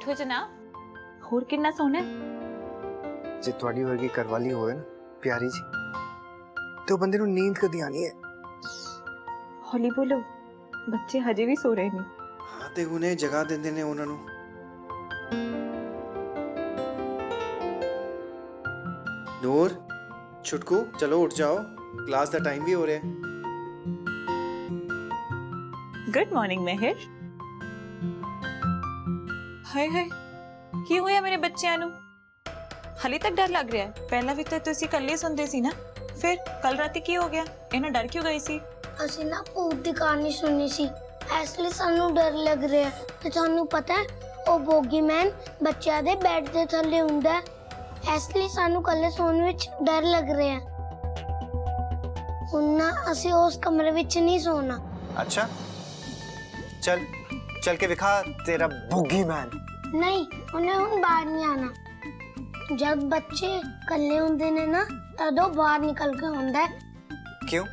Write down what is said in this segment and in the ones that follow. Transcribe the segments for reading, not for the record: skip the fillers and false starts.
बैठो जनाब। होर कितना सोना है? जे थोड़ी वर्गी करवाली होए ना प्यारी जी, तो बंदे नूं नींद कदी आनी है। हौली बोलो, बच्चे हजे भी सो रहे नहीं। हाँ ते उन्हें जगह देंदे ने उन्हां नूं। नूर, छुटकू चलो उठ जाओ, क्लास दा टाइम भी हो रहा है। गुड मॉर्निंग महर। हाय हाय, की होया मेरे बच्चों नूं? हाले तक डर लग रहा है? पहला भी तो तुसी कल्ले सुनदे सी ना, फिर कल राती की हो गया? इन्हां डर क्यों गई सी? ਅਸੀਂ ਨਾ ਭੂਤ ਦੀ ਕਹਾਣੀ ਸੁਣੀ ਸੀ, ਇਸ ਲਈ ਸਾਨੂੰ ਡਰ ਲੱਗ ਰਿਹਾ ਹੈ। ਤੇ ਤੁਹਾਨੂੰ ਪਤਾ ਹੈ ਉਹ ਬੋਗੀਮੈਨ ਬੱਚਿਆਂ ਦੇ ਬੈੱਡ ਦੇ ਥੱਲੇ ਹੁੰਦਾ ਹੈ, ਇਸ ਲਈ ਸਾਨੂੰ ਕੱਲੇ ਸੌਣ ਵਿੱਚ ਡਰ ਲੱਗ ਰਿਹਾ ਹੈ। ਹੁਣ ਨਾ ਅਸੀਂ ਉਸ ਕਮਰੇ ਵਿੱਚ ਨਹੀਂ ਸੌਣਾ। अच्छा चल चल के दिखा तेरा बूगीमैन। नहीं, उन्हें ਹੁਣ ਬਾਹਰ ਨਹੀਂ ਆਣਾ। जब बच्चे ਕੱਲੇ ਹੁੰਦੇ ਨੇ ਨਾ तदों बाहर निकल के ਹੁੰਦਾ है। क्यों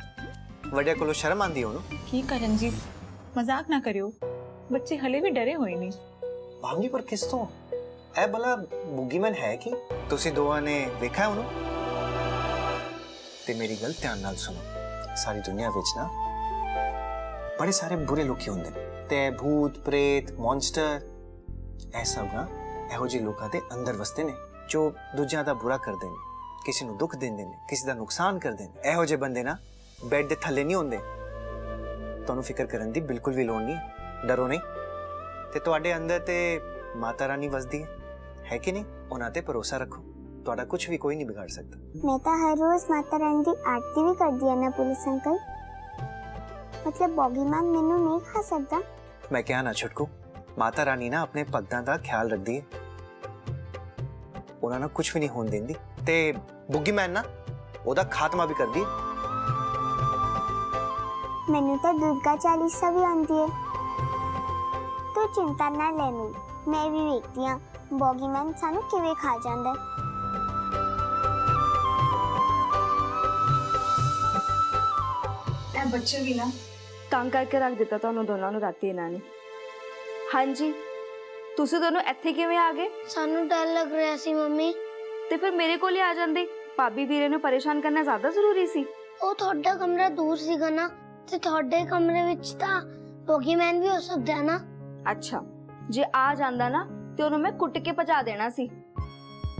वड्या कोलो शर्म आंदी ओनू? की करन जी, मजाक ना करियो, बच्चे हले भी डरे हुए नहीं। भावनी पर किस तो ए भला बूगीमैन है कि तुसी दोवां ने देखा है ओनू? ते मेरी गल ध्यान नाल सुनो, सारी दुनिया विच ना बड़े सारे बुरे लोग होंदे ने, ते भूत प्रेत मॉन्स्टर ए सब ना एहो जे लोकां दे अंदर वसते ने जो दूजियां दा बुरा करदे ने, किसी नूं दुख देंदे ने, किसी दा नुकसान करदे ने। एहो जे बंदे ना बैड दे थल्ले नहीं होंदे। तुहानूं फिकर करन दी बिल्कुल भी लोड़ नहीं, डरो नहीं। ते तुहाडे अंदर ते माता रानी वसदी है कि नहीं? उन्हां ते भरोसा रखो, तुहाडा कुछ भी कोई नहीं बिगाड़ सकता। मैं तो हर रोज माता रानी की आरती भी कर दिया ना पुलिस अंकल, मतलब बॉगीमैन मैनू नहीं खा सकता। मैं क्या ना छुटकू, माता रानी ना अपने भगतां दा ख्याल रखदी है, उन्हां नूं कुछ भी नहीं होण दिंदी। ते बूगीमैन ना ओदा खात्मा भी करदी है। मैनू तो दुर्गा चालीसा भी आती है। तू चिंता ना ले मेरी, मैं भी देखती हाँ बॉगीमैन सानू किवें खा जांदा है। बच्चे भी ना तंग करके रख दिता ਤੁਹਾਨੂੰ ਦੋਨਾਂ ਨੂੰ ਰਾਤੀ ਇਹਨਾਂ ਨੇ। ਹਾਂਜੀ, ਤੁਸੀਂ ਦੋਨੋਂ ਇੱਥੇ ਕਿਵੇਂ ਆ ਗਏ? सानू डर लग रहा सी मम्मी। ਤੇ ਫਿਰ ਮੇਰੇ ਕੋਲ ਹੀ ਆ ਜਾਂਦੇ। ਭਾਬੀ ਵੀਰੇ ਨੂੰ ਪਰੇਸ਼ਾਨ ਕਰਨਾ ਜ਼ਿਆਦਾ ਜ਼ਰੂਰੀ ਸੀ। ਉਹ ਤੁਹਾਡਾ ਕਮਰਾ ਦੂਰ ਸੀਗਾ ਨਾ, ਤੇ ਤੁਹਾਡੇ ਕਮਰੇ ਵਿੱਚ ਤਾਂ ਬੋਗੀਮੈਨ ਵੀ ਹੋ ਸਕਦਾ ਹੈ ਨਾ। ਅੱਛਾ, ਜੇ ਆ ਜਾਂਦਾ ਨਾ ਤੇ ਉਹਨੂੰ ਮੈਂ ਕੁੱਟ ਕੇ ਭਜਾ ਦੇਣਾ ਸੀ।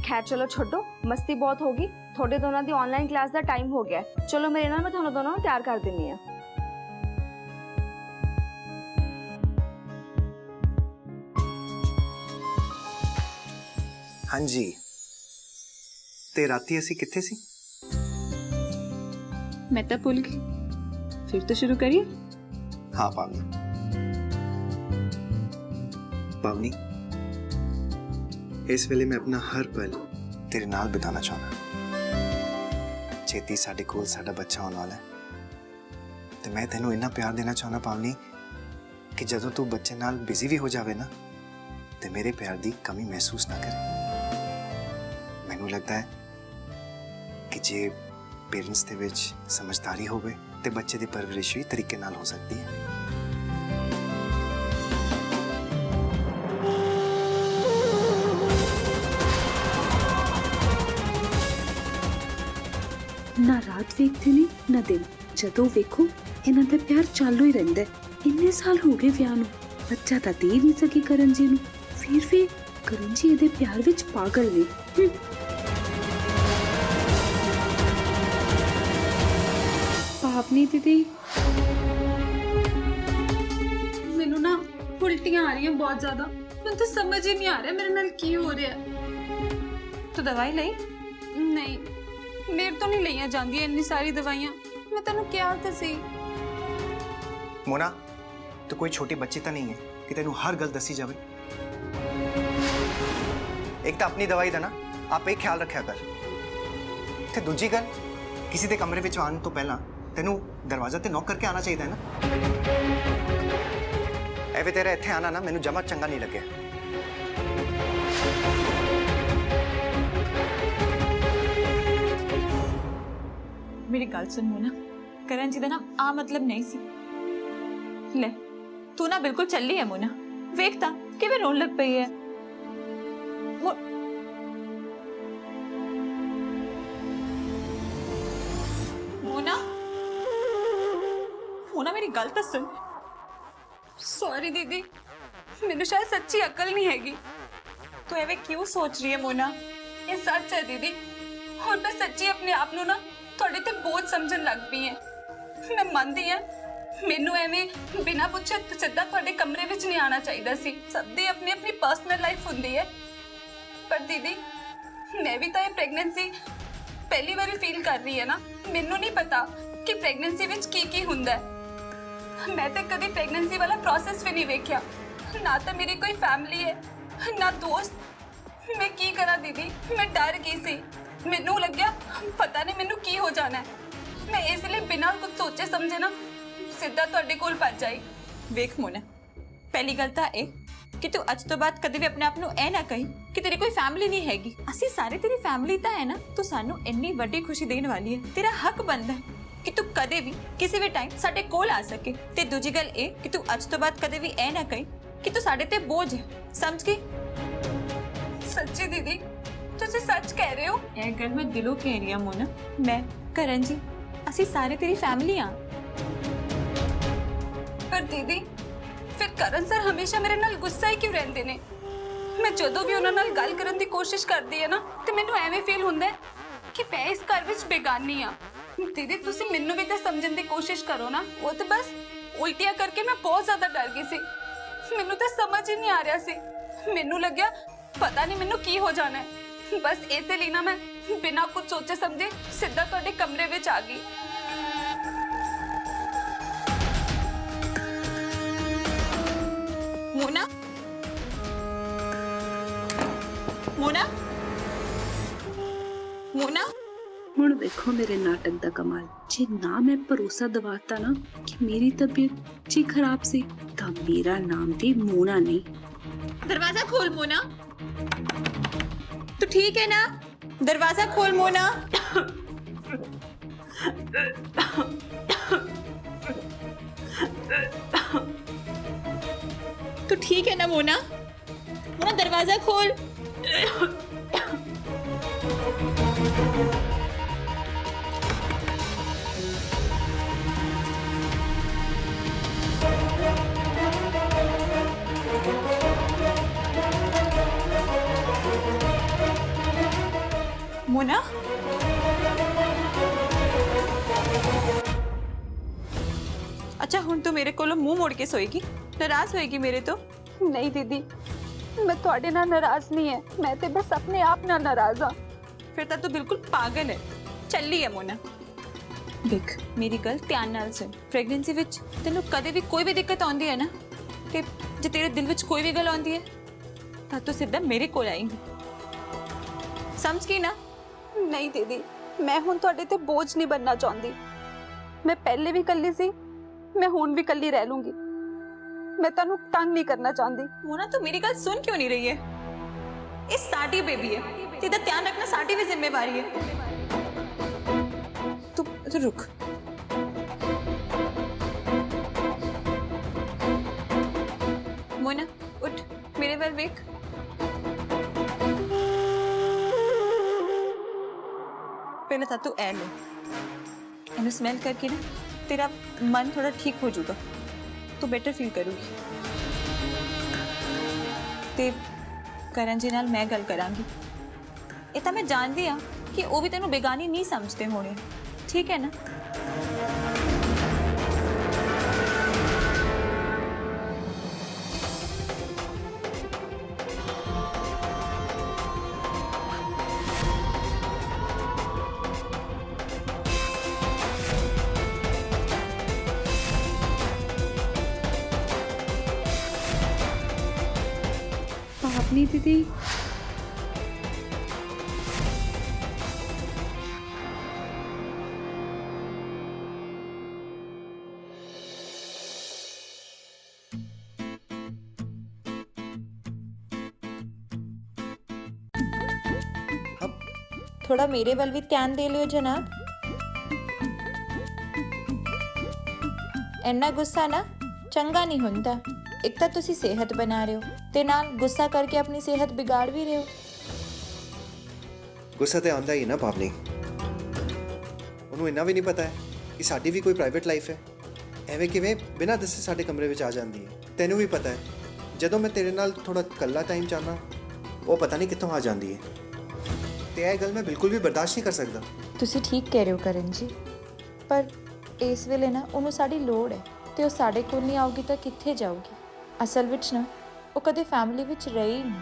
ਖੈਰ ਚਲੋ ਛੱਡੋ, ਮਸਤੀ ਬਹੁਤ ਹੋ ਗਈ। ਤੁਹਾਡੇ ਦੋਨਾਂ ਦੀ ਆਨਲਾਈਨ ਕਲਾਸ ਦਾ ਟਾਈਮ ਹੋ ਗਿਆ। ਚਲੋ ਮੇਰੇ ਨਾਲ, ਮੈਂ ਤੁਹਾਨੂੰ ਦੋਨਾਂ ਨੂੰ ਤਿਆਰ ਕਰ ਦਿੰਨੀ ਆ। हाँ जी, ते राती असी किथे सी? मैं तो भूल गई, फिर तो शुरू करिए। हाँ पावनी, पावनी इस वेले मैं अपना हर पल तेरे नाल बिताना चाहना। छेती साडे कोल साडा बच्चा होने वाला है, ते मैं तेनों इन्ना प्यार देना चाहना पावनी कि जदों तू बच्चे नाल बिजी भी हो जावे ना, ते मेरे प्यार दी कमी महसूस ना करे। मैनू लगता है कि जे पेरेंट्स दे विच समझदारी होवे ते बच्चे दी परवरिश भी तरीके नाल हो सकती है। ना रात वेखते ने ना दिन, जदों वेखो इन्हां दा प्यार चालू ही रहिंदा है। इन्ने साल हो गए विआह नूं, बच्चा तां दे नहीं सकी करण जी नूं, फिर भी करण जी इहदे प्यार विच पागल ने। पापनी दीदी मैनू ना उल्टियां आ रही हैं बहुत ज्यादा। मैं तो समझ ही नहीं आ रहा मेरे नाल की हो रहा है। तो दवाई ली? नहीं, मेरे तो नहीं लईयां जांदियां इन्नी सारी दवाइयां। मैं तेनू क्या तो सही। मोना, तो कोई छोटी बच्ची तो नहीं है कि तेनू हर गल दसी जावे। एक तो अपनी दवाई दा ना आप एक ख्याल रखा कर, ते दूजी गल किसी दे कमरे विच आने तो पहला तेनू दरवाजा ते नॉक करके आना चाहिए ना। एवे तेरा इत्थे आना ना मैनू जमा चंगा नहीं लगे। मेरी गल सुन मोना, करण जी दा ना आ मतलब नहीं सी। ले तू ना बिल्कुल चली है मोना, वेखता किवें रोन लग पई है। गल तो सुन। सॉरी दीदी, ਮੈਨੂੰ ਸ਼ਾਇਦ ਸੱਚੀ ਅਕਲ ਨਹੀਂ ਹੈਗੀ। तू एवे क्यों सोच रही है मोना? ਇਹ ਸੱਚ ਹੈ ਦੀਦੀ। ਹੁਣ ਮੈਂ ਸੱਚੀ ਆਪਣੇ ਆਪ ਨੂੰ ਨਾ ਤੁਹਾਡੇ ਤੇ ਬੋਝ ਸਮਝਣ ਲੱਗ ਪਈ ਹਾਂ। ਮੈਂ ਮੰਨਦੀ ਹਾਂ ਮੈਨੂੰ ਐਵੇਂ ਬਿਨਾਂ ਪੁੱਛੇ ਸਿੱਧਾ ਤੁਹਾਡੇ ਕਮਰੇ ਵਿੱਚ ਨਹੀਂ ਆਉਣਾ ਚਾਹੀਦਾ ਸੀ। ਸਭ ਦੀ ਆਪਣੀ ਆਪਣੀ ਪਰਸਨਲ ਲਾਈਫ ਹੁੰਦੀ ਹੈ। ਪਰ ਦੀਦੀ ਮੈਂ ਵੀ ਤਾਂ ਇਹ ਪ੍ਰੈਗਨੈਂਸੀ ਪਹਿਲੀ ਵਾਰੀ ਫੀਲ ਕਰ ਰਹੀ ਹੈ ਨਾ। ਮੈਨੂੰ ਨਹੀਂ ਪਤਾ ਕਿ ਪ੍ਰੈਗਨੈਂਸੀ ਵਿੱਚ ਕੀ ਕੀ ਹੁੰਦਾ ਹੈ। ਮੈਂ ਤਾਂ ਕਦੀ ਪ੍ਰੈਗਨੈਂਸੀ ਵਾਲਾ ਪ੍ਰੋਸੈਸ ਵੀ ਨਹੀਂ ਵੇਖਿਆ। ਨਾ ਤਾਂ ਮੇਰੀ ਕੋਈ ਫੈਮਿਲੀ ਹੈ ਨਾ ਦੋਸਤ। ਮੈਂ ਕੀ ਕਰਾਂ ਦੀਦੀ, ਮੈਂ ਡਰ ਗਈ ਸੀ। ਮੈਨੂੰ ਲੱਗਿਆ ਪਤਾ ਨਹੀਂ ਮੈਨੂੰ ਕੀ ਹੋ ਜਾਣਾ ਹੈ। ਮੈਂ ਇਸ ਲਈ ਬਿਨਾਂ ਕੁਝ ਸੋਚੇ ਸਮਝੇ ਨਾ ਸਿੱਧਾ ਤੁਹਾਡੇ ਕੋਲ ਭੱਜ ਆਈ। वेख मोना, पहली गल तो यह कि तू अज तो बाद कदे भी अपने आप ਨੂੰ ਇਹ ਨਾ ਕਹੀਂ कि तेरी कोई फैमिली नहीं हैगी। ਅਸੀਂ ਸਾਰੇ तेरी फैमिली ਤਾਂ है ना। तू सानू ਇੰਨੀ ਵੱਡੀ खुशी देने वाली है। तेरा हक बनता है कि तू कदे भी किसी भी टाइम ਸਾਡੇ ਕੋਲ आ सके। ਤੇ ਦੂਜੀ ਗੱਲ ਇਹ कि तू अज तो बाद कदे भी ਇਹ ਨਾ ਕਹੀਂ कि तू ਸਾਡੇ ਤੇ बोझ है। समझ गई? ਸੱਚੀ ਦੀਦੀ ਤੁਸੀਂ ਸੱਚ ਕਹਿ ਰਹੇ ਹੋ। ਇਹ ਗੱਲ ਮੈਂ ਦਿਲੋਂ ਕਹਿ ਰਹੀ ਹਾਂ ਮੋਨਾ। ਮੈਂ ਕਰਨ ਜੀ ਅਸੀਂ ਸਾਰੇ ਤੇਰੀ ਫੈਮਿਲੀ ਆ। ਪਰ ਦੀਦੀ ਫਿਰ ਕਰਨ ਸਰ ਹਮੇਸ਼ਾ ਮੇਰੇ ਨਾਲ ਗੁੱਸਾ ਹੀ ਕਿਉਂ ਰਹਿੰਦੇ ਨੇ? ਮੈਂ ਜਦੋਂ ਵੀ ਉਹਨਾਂ ਨਾਲ ਗੱਲ ਕਰਨ ਦੀ ਕੋਸ਼ਿਸ਼ ਕਰਦੀ ਹੈ ਨਾ ਤੇ ਮੈਨੂੰ ਐਵੇਂ ਫੀਲ ਹੁੰਦਾ ਹੈ ਕਿ ਮੈਂ ਇਸ ਘਰ ਵਿੱਚ ਬੇਗਾਨੀ ਆ। ਦੀਦੀ ਤੁਸੀਂ ਮੈਨੂੰ ਵੀ ਤਾਂ ਸਮਝਣ ਦੀ ਕੋਸ਼ਿਸ਼ ਕਰੋ ਨਾ। ਉਹ ਤਾਂ ਬਸ ਉਲਟੀਆਂ ਕਰਕੇ ਮੈਂ ਬਹੁਤ ਜ਼ਿਆਦਾ ਡਰ ਗਈ ਸੀ। ਮੈਨੂੰ ਤਾਂ ਸਮਝ ਹੀ ਨਹੀਂ ਆ ਰਿਹਾ ਸੀ। ਮੈਨੂੰ ਲੱਗਿਆ ਪਤਾ ਨਹੀਂ ਮੈਨੂੰ ਕੀ ਹੋ ਜਾਣਾ ਹੈ। ਬਸ ਇਸੇ ਲਈ ਨਾ ਮੈਂ ਬਿਨਾਂ ਕੁਝ ਸੋਚੇ ਸਮਝੇ ਸਿੱਧਾ ਤੁਹਾਡੇ ਕਮਰੇ ਵਿੱਚ ਆ ਗਈ। मोना, मोना, मोना। ਹੁਣ ਵੇਖੋ ਮੇਰੇ ਨਾਟਕ ਦਾ ਕਮਾਲ। ਜੇ ਨਾ ਮੈਂ ਭਰੋਸਾ ਦਿਵਾਤਾ ਨਾ ਕਿ ਮੇਰੀ ਤਬੀਅਤ ਜੀ ਖਰਾਬ ਸੀ ਤਾਂ ਮੇਰਾ ਨਾਮ ਤੇ ਮੋਨਾ ਨਹੀਂ। दरवाजा खोल मोना। तू ठीक है ना? दरवाजा खोल मोना। तू ठीक है ना मोना? मोना दरवाजा खोल। मोना, अच्छा हुण तू मेरे कोलों मुंह मोड़ के सोएगी? नाराज होएगी मेरे तो? ਨਹੀਂ ਦੀਦੀ ਮੈਂ ਤੁਹਾਡੇ ਨਾਲ ਨਾਰਾਜ਼ ਨਹੀਂ ਹੈ। ਮੈਂ ਤੇ ਬਸ ਆਪਣੇ ਆਪ ਨਾਲ ਨਾਰਾਜ਼ ਹਾਂ। फिर तो तू बिल्कुल पागल है। चली है मोना। देख मेरी गल ध्यान नाल सुन। प्रेगनेंसी विच तेनू कदे भी कोई भी दिक्कत आउंदी है ना ते जे तेरे दिल विच कोई भी गल आउंदी है तां तू सीधा मेरे कोल आएगी। समझ गई ना? ਨਹੀਂ ਦੀਦੀ ਮੈਂ ਹੁਣ ਤੁਹਾਡੇ ਤੇ ਬੋਝ ਨਹੀਂ ਬਣਨਾ ਚਾਹੁੰਦੀ। ਮੈਂ ਪਹਿਲੇ ਵੀ ਇਕੱਲੀ ਸੀ, ਮੈਂ ਹੁਣ ਵੀ ਇਕੱਲੀ ਰਹਿ ਲੂੰਗੀ। मैं ਤੁਹਾਨੂੰ ਤੰਗ ਨਹੀਂ करना चाहती। मोना तू मेरी गल सुन क्यों नहीं रही है? ये साडी बेबी है, तेरा ध्यान रखना साडी भी जिम्मेवारी है। तू रुक। मोना उठ, मेरे वाल वेख। पहले था तू ए ले, इन्हें स्मेल करके ना तेरा मन थोड़ा ठीक हो जाएगा। तू बेटर फील करूगी। ते करण जी नाल मैं गल करांगी। ये तो मैं जानती हाँ कि वो भी तेनू बेगानी नहीं समझते होने। ठीक है ना? ਆਪਣੀ ਦੀਦੀ थोड़ा मेरे वाल भी ध्यान दे लियो जनाब। इन्ना गुस्सा ना चंगा नहीं हुंदा। एक तो तुसी सेहत बना रहे हो ते नाल गुस्सा करके अपनी सेहत बिगाड़ भी रहे हो। गुस्सा तो आंदा ही ना पावनी। ਉਹਨੂੰ ਇੰਨਾ ਵੀ ਨਹੀਂ ਪਤਾ ਹੈ ਕਿ ਸਾਡੀ ਵੀ ਕੋਈ ਪ੍ਰਾਈਵੇਟ ਲਾਈਫ ਹੈ। ਐਵੇਂ ਕਿਵੇਂ ਬਿਨਾਂ ਦੱਸੇ ਸਾਡੇ ਕਮਰੇ ਵਿੱਚ ਆ ਜਾਂਦੀ ਹੈ। ਤੈਨੂੰ ਵੀ ਪਤਾ ਹੈ ਜਦੋਂ ਮੈਂ ਤੇਰੇ ਨਾਲ ਥੋੜਾ ਇਕੱਲਾ ਟਾਈਮ ਚਾਹਨਾ ਉਹ ਪਤਾ ਨਹੀਂ ਕਿੱਥੋਂ ਆ ਜਾਂਦੀ ਹੈ ਤੇ ਇਹ ਗੱਲ ਮੈਂ ਬਿਲਕੁਲ ਵੀ ਬਰਦਾਸ਼ਤ ਨਹੀਂ ਕਰ ਸਕਦਾ। ਤੁਸੀਂ ਠੀਕ ਕਹਿ ਰਹੇ ਹੋ ਕਰਨ ਜੀ, ਪਰ ਇਸ ਵੇਲੇ ਨਾ ਉਹਨੂੰ ਸਾਡੀ ਲੋੜ ਹੈ ਤੇ ਉਹ ਸਾਡੇ ਕੋਲ ਨਹੀਂ ਆਊਗੀ ਤਾਂ ਕਿੱਥੇ ਜਾਊਗੀ। ਅਸਲ ਵਿੱਚ ਨਾ ਉਹ ਕਦੇ ਫੈਮਿਲੀ ਵਿੱਚ ਰਹੀ ਹੀ ਨਹੀਂ।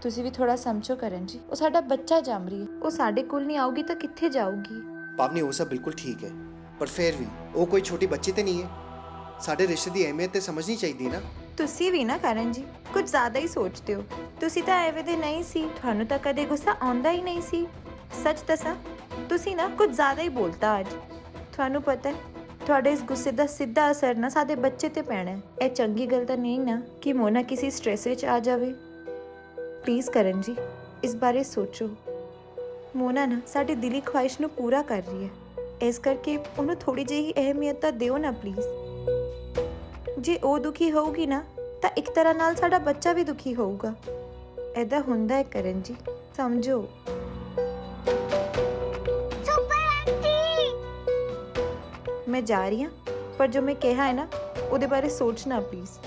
ਤੁਸੀਂ ਵੀ ਥੋੜਾ ਸਮਝੋ ਕਰਨ ਜੀ, ਉਹ ਸਾਡਾ ਬੱਚਾ ਜੰਮ ਰਹੀ ਹੈ, ਉਹ ਸਾਡੇ ਕੋਲ ਨਹੀਂ ਆਊਗੀ ਤਾਂ ਕਿੱਥੇ ਜਾਊਗੀ। ਪਾਵਨੀ ਉਹ ਸਭ ਬਿਲकुल ठीक है पर फिर भी वो कोई छोटी बच्ची तो नहीं है। साढ़े रिश्ते की अहमियत तो समझनी चाहिए ना। ਤੁਸੀਂ ਵੀ ਨਾ ਕਰਨ ਜੀ ਕੁਝ ਜ਼ਿਆਦਾ ਹੀ ਸੋਚਦੇ ਹੋ। ਤੁਸੀਂ ਤਾਂ ਐਵੇਂ ਦੇ ਨਹੀਂ ਸੀ, ਤੁਹਾਨੂੰ ਤਾਂ ਕਦੇ ਗੁੱਸਾ ਆਉਂਦਾ ਹੀ ਨਹੀਂ ਸੀ। ਸੱਚ ਦੱਸਾਂ ਤੁਸੀਂ ਨਾ ਕੁਝ ਜ਼ਿਆਦਾ ਹੀ ਬੋਲਤਾ ਅੱਜ। ਤੁਹਾਨੂੰ ਪਤਾ ਹੈ ਤੁਹਾਡੇ ਇਸ ਗੁੱਸੇ ਦਾ ਸਿੱਧਾ ਅਸਰ ਨਾ ਸਾਡੇ ਬੱਚੇ ਤੇ ਪੈਣਾ ਹੈ। ਇਹ ਚੰਗੀ ਗੱਲ ਤਾਂ ਨਹੀਂ ਨਾ ਕਿ ਮੋਨਾ ਕਿਸੇ ਸਟ੍ਰੈਸ ਵਿੱਚ ਆ ਜਾਵੇ। ਪਲੀਜ਼ ਕਰਨ ਜੀ ਇਸ ਬਾਰੇ ਸੋਚੋ। ਮੋਨਾ ਨਾ ਸਾਡੀ ਦਿਲੀ ਖੁਆਇਸ਼ ਨੂੰ ਪੂਰਾ ਕਰ ਰਹੀ ਹੈ, ਇਸ ਕਰਕੇ ਉਹਨੂੰ ਥੋੜੀ ਜਿਹੀ ਅਹਿਮੀਅਤ ਤਾਂ ਦਿਓ ਨਾ ਪਲੀਜ਼। ਜੇ ਉਹ ਦੁਖੀ ਹੋਊਗੀ ਨਾ ਤਾਂ ਇੱਕ ਤਰ੍ਹਾਂ ਨਾਲ ਸਾਡਾ ਬੱਚਾ ਵੀ ਦੁਖੀ ਹੋਊਗਾ। ਐਦਾਂ ਹੁੰਦਾ ਹੈ ਕਰਨ ਜੀ, ਸਮਝੋ। ਮੈਂ ਜਾ ਰਹੀ ਹਾਂ, ਪਰ ਜੋ ਮੈਂ ਕਿਹਾ ਹੈ ਨਾ ਉਹਦੇ ਬਾਰੇ ਸੋਚਣਾ ਪਲੀਜ਼।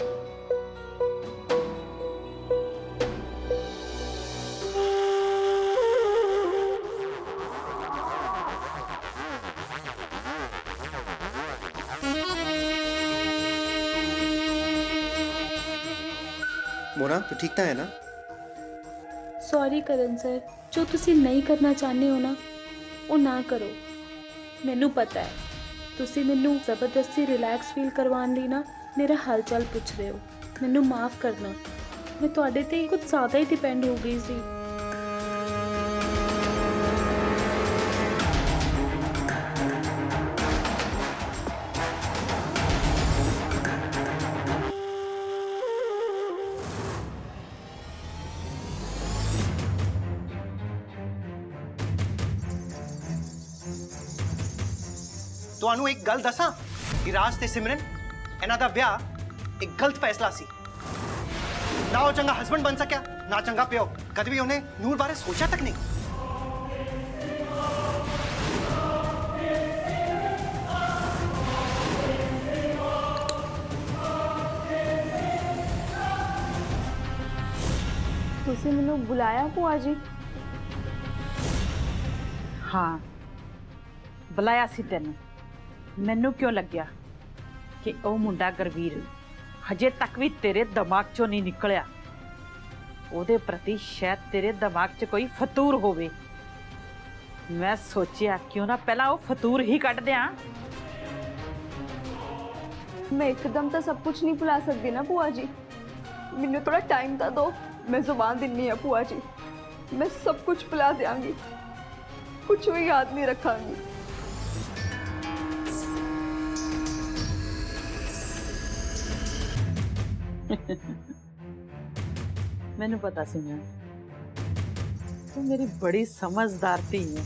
मोना तू ठीक तो है ना? ਸੌਰੀ ਕਰਨ ਸਰ, ਜੋ ਤੁਸੀਂ ਨਹੀਂ ਕਰਨਾ ਚਾਹੁੰਦੇ ਹੋ ਨਾ ਉਹ ਨਾ ਕਰੋ। ਮੈਨੂੰ ਪਤਾ ਹੈ ਤੁਸੀਂ ਮੈਨੂੰ ਜ਼ਬਰਦਸਤੀ ਰਿਲੈਕਸ ਫੀਲ ਕਰਵਾਉਣ ਲਈ ਨਾ ਮੇਰਾ ਹਾਲ ਚਾਲ ਪੁੱਛ ਰਹੇ ਹੋ। ਮੈਨੂੰ ਮਾਫ ਕਰਨਾ, ਮੈਂ ਤੁਹਾਡੇ ਤੇ ਕੁਝ ਜ਼ਿਆਦਾ ਹੀ ਡਿਪੈਂਡ ਹੋ ਗਈ ਸੀ। ਤੁਹਾਨੂੰ ਇੱਕ ਗੱਲ ਦੱਸਾਂ ਕਿ ਰਾਜ ਤੇ ਸਿਮਰਨ ਇਹਨਾਂ ਦਾ ਵਿਆਹ ਇੱਕ ਗਲਤ ਫੈਸਲਾ ਸੀ। ਨਾ ਉਹ ਚੰਗਾ ਹਸਬੰਡ ਬਣ ਸਕਿਆ, ਨਾ ਚੰਗਾ ਪਿਓ। ਕਦੇ ਵੀ ਉਹਨੇ ਨੂਰ ਬਾਰੇ ਸੋਚਿਆ ਤੱਕ ਨਹੀਂ। ਤੁਸੀਂ ਮੈਨੂੰ ਬੁਲਾਇਆ ਭੂਆ ਜੀ? ਹਾਂ ਬੁਲਾਇਆ ਸੀ ਤੈਨੂੰ। ਮੈਨੂੰ ਕਿਉਂ ਲੱਗਿਆ ਕਿ ਉਹ ਮੁੰਡਾ ਗੁਰਵੀਰ ਹਜੇ ਤੱਕ ਵੀ ਤੇਰੇ ਦਿਮਾਗ ਚੋਂ ਨਹੀਂ ਨਿਕਲਿਆ। ਉਹਦੇ ਪ੍ਰਤੀ ਸ਼ਾਇਦ ਤੇਰੇ ਦਿਮਾਗ 'ਚ ਕੋਈ ਫਤੂਰ ਹੋਵੇ। ਮੈਂ ਸੋਚਿਆ ਕਿਉਂ ਨਾ ਪਹਿਲਾਂ ਉਹ ਫਤੂਰ ਹੀ ਕੱਢ ਦਿਆਂ। ਮੈਂ ਇੱਕਦਮ ਤਾਂ ਸਭ ਕੁਝ ਨਹੀਂ ਭੁਲਾ ਸਕਦੀ ਨਾ ਭੂਆ ਜੀ, ਮੈਨੂੰ ਥੋੜਾ ਟਾਈਮ ਤਾਂ ਦਿਓ। मैं जुबान दिन्नी है भूआ जी, मैं सब कुछ भुला देंगी, कुछ भी याद नहीं रखांगी। मैनू पता सी मैं तू मेरी बड़ी समझदार धी है।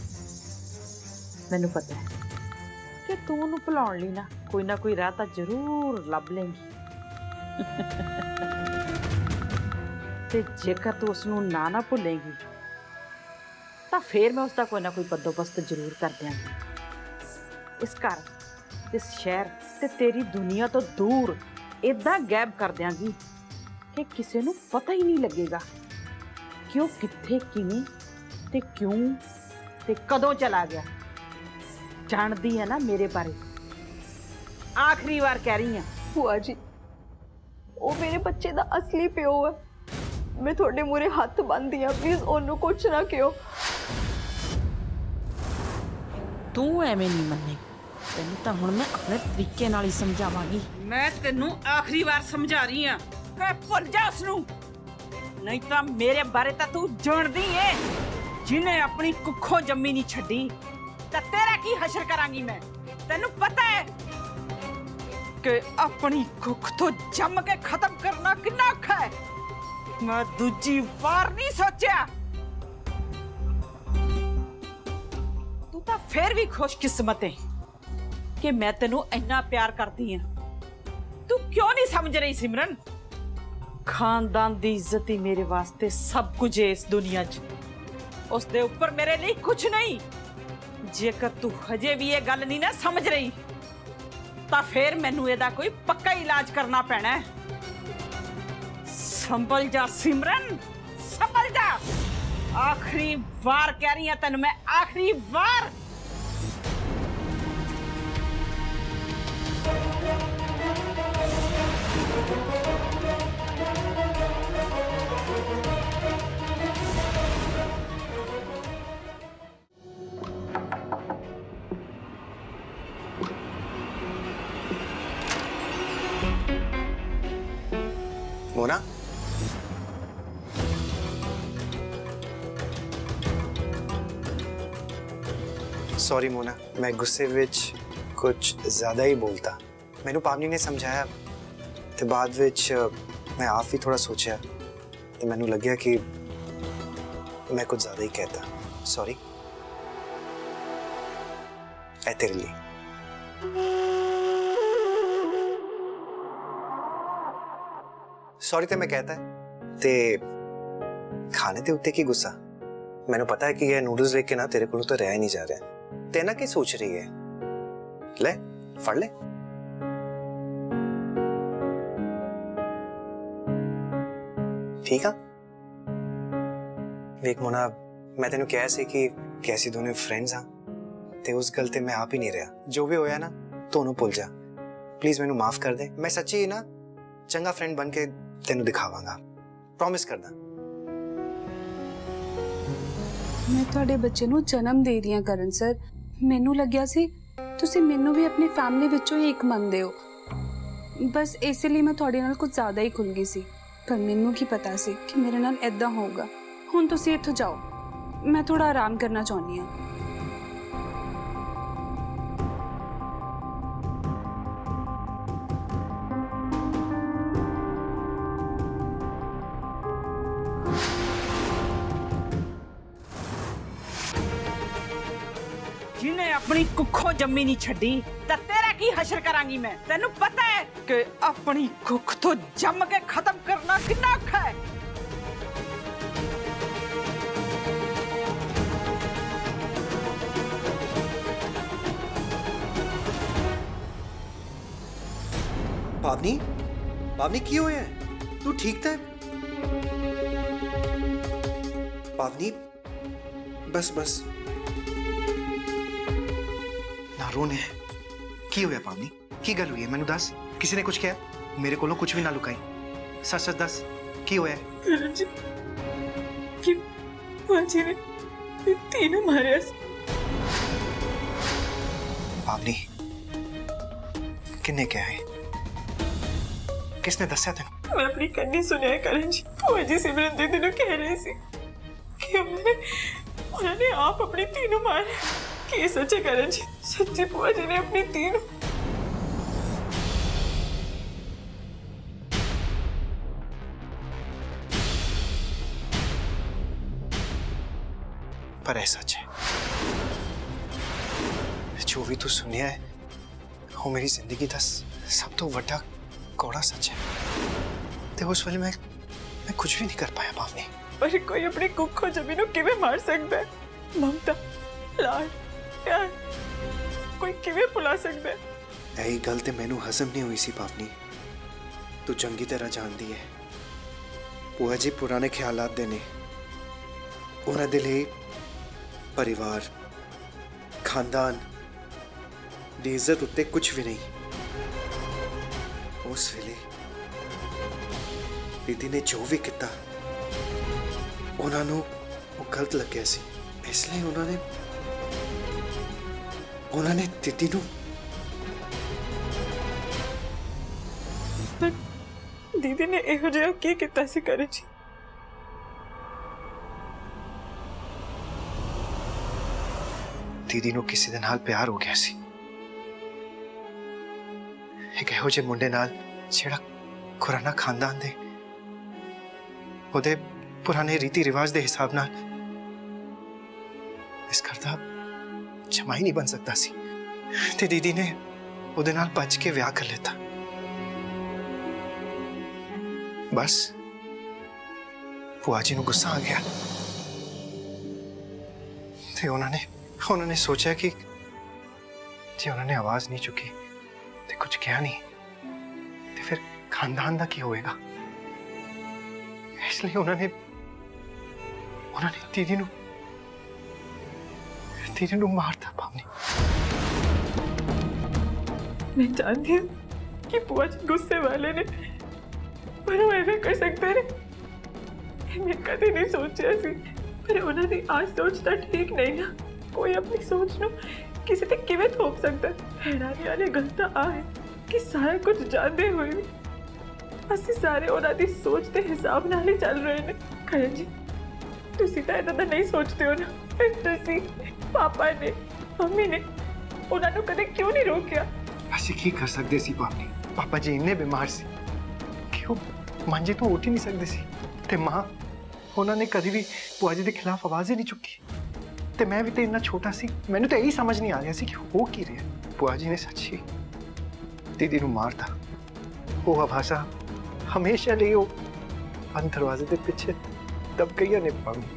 मैनू पता है कि तू उन्हें भुलाउण लई ना कोई राह तां जरूर लभ लेंगी। ਤੇ ਜੇਕਰ ਤੂੰ ਉਸ ਨੂੰ ਨਾ ਭੁੱਲੇਗੀ ਤਾਂ ਫੇਰ ਮੈਂ ਉਸ ਦਾ ਕੋਈ ਨਾ ਕੋਈ ਬੰਦੋਬਸਤ ਜ਼ਰੂਰ ਕਰ ਦਿਆਂਗੀ। ਇਸ ਘਰ ਇਸ ਸ਼ਹਿਰ ਤੇ ਤੇਰੀ ਦੁਨੀਆ ਤੋਂ ਦੂਰ ਇਦਾਂ ਗਾਇਬ ਕਰ ਦਿਆਂਗੀ ਕਿ ਕਿਸੇ ਨੂੰ ਪਤਾ ਹੀ ਨਹੀਂ ਲੱਗੇਗਾ ਕਿ ਉਹ ਕਿੱਥੇ ਕਿਵੇਂ ਤੇ ਕਿਉਂ ਤੇ ਕਦੋਂ ਚਲਾ ਗਿਆ। ਜਾਣਦੀ ਹੈ ਨਾ ਮੇਰੇ ਬਾਰੇ। ਆਖਰੀ ਵਾਰ ਕਹਿ ਰਹੀ ਹਾਂ ਭੂਆ ਜੀ, ਉਹ ਮੇਰੇ ਬੱਚੇ ਦਾ ਅਸਲੀ ਪਿਓ ਹੈ। मैं थोड़े मूरे हाथ बंदी हाँ, प्लीज ओनू कुछ ना कहो। तू एवें नहीं मन्नेगी, तेन तो हुण मैं अपने तरीके नाल ही समझावांगी। मैं तेनू आखिरी बार समझा रही हां कि भुल जा उसनू, नहीं तो मेरे बारे तो तू जानदी है। जिन्हें अपनी कुखों जम्मी नहीं छड्डी तां तेरा की हशर करांगी मैं। तेनू पता है कि अपनी कुख तो जम के खत्म करना कितना औखा है। मैं दूजी बार नहीं सोचा। तू तो फिर भी खुशकिस्मत है कि मैं तेनू इन्ना प्यार करती हां। तू क्यों नहीं समझ रही सिमरन? खानदान दी इज्जत ही मेरे वास्ते सब कुछ है इस दुनिया च। उस दे ऊपर मेरे लिए कुछ नहीं। जेकर तू हजे भी ये गल नहीं ना समझ रही ਤਾਂ ਫੇਰ ਮੈਨੂੰ ਇਹਦਾ ਕੋਈ ਪੱਕਾ ਇਲਾਜ ਕਰਨਾ ਪੈਣਾ ਹੈ। ਸੰਭਲ ਜਾ ਸਿਮਰਨ, ਸੰਭਲ ਜਾ। ਆਖਰੀ ਵਾਰ ਕਹਿ ਰਹੀ ਹਾਂ ਤੈਨੂੰ ਮੈਂ, ਆਖਰੀ ਵਾਰ। मोना, सॉरी मोना, मैं गुस्से विच कुछ ज़्यादा ही बोलता। मैनू पावनी ने समझाया ते बाद विच मैं आप ही थोड़ा सोचा तो मैनू लग्या कि मैं कुछ ज़्यादा ही कहता। सॉरी। ऐ तेरे लिए। सॉरी तो मैं कहता है ते खाने ते उत्ते की गुस्सा। मैंने पता है कि ये नूडल्स देख के ना तेरे को तो रह ही नहीं जा रहा है। तेना क्या सोच रही है? ले फड़ ले। ठीक है। देख मोना, मैं तेनू कहा सी कि कैसी दोनों फ्रेंड्स हाँ ते उस गल ते मैं आप ही नहीं रहा। जो भी होया ना तो उन्होंने भूल जा। प्लीज मैनू माफ कर दे। मैं सच्ची ना चंगा फ्रेंड बन के तेनू दिखावांगा। प्रॉमिस करना। मैं ਤੁਹਾਡੇ ਬੱਚੇ ਨੂੰ ਜਨਮ ਦੇ ਰਹੀ ਹਾਂ ਕਰਨ ਸਰ। ਮੈਨੂੰ ਲੱਗਿਆ ਸੀ ਤੁਸੀਂ ਮੈਨੂੰ ਵੀ ਆਪਣੀ ਫੈਮਿਲੀ ਵਿੱਚੋਂ ਹੀ ਇੱਕ ਮੰਨਦੇ ਹੋ। ਬਸ ਇਸੇ ਲਈ ਮੈਂ ਤੁਹਾਡੇ ਨਾਲ ਕੁਝ ਜ਼ਿਆਦਾ ਹੀ ਖੁੱਲ ਗਈ ਸੀ। ਪਰ ਮੈਨੂੰ ਕੀ ਪਤਾ ਸੀ ਕਿ ਮੇਰੇ ਨਾਲ ਐਦਾਂ ਹੋਊਗਾ। ਹੁਣ ਤੁਸੀਂ ਇੱਥੋਂ ਜਾਓ, ਮੈਂ ਥੋੜਾ ਆਰਾਮ ਕਰਨਾ ਚਾਹੁੰਦੀ ਹਾਂ। जिन्हें अपनी कुखों जम्मी नहीं छड़ी तो तेरा की हशर करांगी मैं। तेनू पता है कि अपनी कुख तो जम के खत्म करना कितना औखा है। पावनी, पावनी की होया है? तू ठीक था? पावनी, बस बस ना रोने। की होया पावनी? की गल हुई है? मैनू दस। किसी ने कुछ कहा? मेरे कोलों कुछ भी ना लुकाई। सच सच दस, की होया है? तीनों मारे। पावनी, किन्ने क्या है? किसने दस्या तेन? मैं अपनी कन्नी सुनिया है करण जी। भूआ जी सिमरन दीदी ने कह रहे थे कि उन्होंने आप अपनी तीनों मारे। कि सच है करण जी, सच्ची भूआ जी ने अपनी तीनों। पर ऐसा सच है। जो भी तू सुनिया है वो मेरी जिंदगी का सब तो वड्डा कौड़ा सच है। ते उस वेले मैं कुछ भी नहीं कर पाया पावनी। पर कोई अपनी कुखों जमीनों किवें मार सकता है? ममता, लाड, प्यार कोई किवें भुला सकता है? यही गल ते मैनू हजम नहीं हुई सी पावनी। तू चंगी तरह जानती है भूआ जी पुराने ख्यालात दे ने। उन्हां दे लई परिवार, खानदान दी इज्जत उत्ते कुछ भी नहीं। उस वेले दीदी ने जो भी किया उन्होंने वो गलत लग्या सी। इसलिए उन्होंने दीदी नू दीदी ने इहो जिहा की कीता सी करण जी? दीदी नू किसी दे नाल प्यार हो गया सी। एक इहो जे मुंडे नाल जेड़ा खुराना खानदान दे ओदे पुराने रीति रिवाज दे हिसाब नाल इस घर दा जमाई नहीं बन सकता सी। ते दीदी ने ओदे नाल भज के विआह कर लेता। बस भुआ जी नू गुस्सा आ गया ते उन्होंने सोचा कि जे उन्होंने आवाज नहीं चुकी तो ਤੇ ਕੁਝ ਕਿਹਾ ਨਹੀਂ ਤੇ ਫਿਰ ਖਾਨਦਾਨ ਦਾ ਕੀ ਹੋਏਗਾ। ਇਸ ਲਈ ਉਹਨਾਂ ਨੇ ਦੀਦੀ ਨੂੰ ਮਾਰਤਾ ਭਾਵਨੀ। मैं जानती हूँ कि बुआ जी गुस्से वाले ने पर वो ऐसे कर सकते ने मैं कभी नहीं सोचा सी पर उन्होंने आज सोचता ठीक नहीं ना कोई अपनी सोच नु किसी ते किवें थोप सकता हैरानी वाली गल तां आ है कि सारा कुछ जानते हुए भी ਅਸੀਂ ਸਾਰੇ ਉਹਨਾਂ ਦੀ ਸੋਚ ਦੇ ਹਿਸਾਬ ਨਾਲ ਹੀ ਚੱਲ ਰਹੇ ਨੇ। ਕਰਨ ਜੀ ਤੁਸੀਂ ਤਾਂ ਇਹਦਾ ਨਹੀਂ ਸੋਚਦੇ ਹੋ ਨਾ ਤੁਸੀਂ ਪਾਪਾ ਨੇ ਮੰਮੀ ਨੇ ਉਹਨਾਂ ਨੂੰ ਕਦੇ ਕਿਉਂ ਨਹੀਂ ਰੋਕਿਆ। ਅਸੀਂ ਕੀ ਕਰ ਸਕਦੇ ਸੀ ਭਾਵਨੀ। ਪਾਪਾ ਜੀ ਇੰਨੇ ਬਿਮਾਰ ਸੀ ਕਿ ਉਹ ਮੰਜੇ ਤੋਂ ਉੱਠ ਹੀ ਨਹੀਂ ਸਕਦੇ ਸੀ ਤੇ ਮਾਂ ਉਹਨਾਂ ਨੇ ਕਦੀ ਵੀ ਭੂਆ ਜੀ ਦੇ ਖਿਲਾਫ ਆਵਾਜ਼ ਹੀ ਨਹੀਂ ਚੁੱਕੀ ਤੇ ਮੈਂ ਵੀ ਤੇ ਇੰਨਾ ਛੋਟਾ ਸੀ ਮੈਨੂੰ ਤਾਂ ਇਹੀ ਸਮਝ ਨਹੀਂ ਆ ਰਿਹਾ ਸੀ ਕਿ ਹੋ ਕੀ ਰਿਹਾ। ਭੂਆ ਜੀ ਨੇ ਸੱਚੀ ਦੀਦੀ ਨੂੰ ਮਾਰਤਾ। ਉਹ ਆਵਾਜ਼ਾਂ ਹਮੇਸ਼ਾ ਲਈ ਉਹ ਅੰਦਰ ਦਰਵਾਜ਼ੇ ਦੇ ਪਿੱਛੇ ਦਬ ਗਈਆਂ ਨੇ ਭਾਵਨੀ।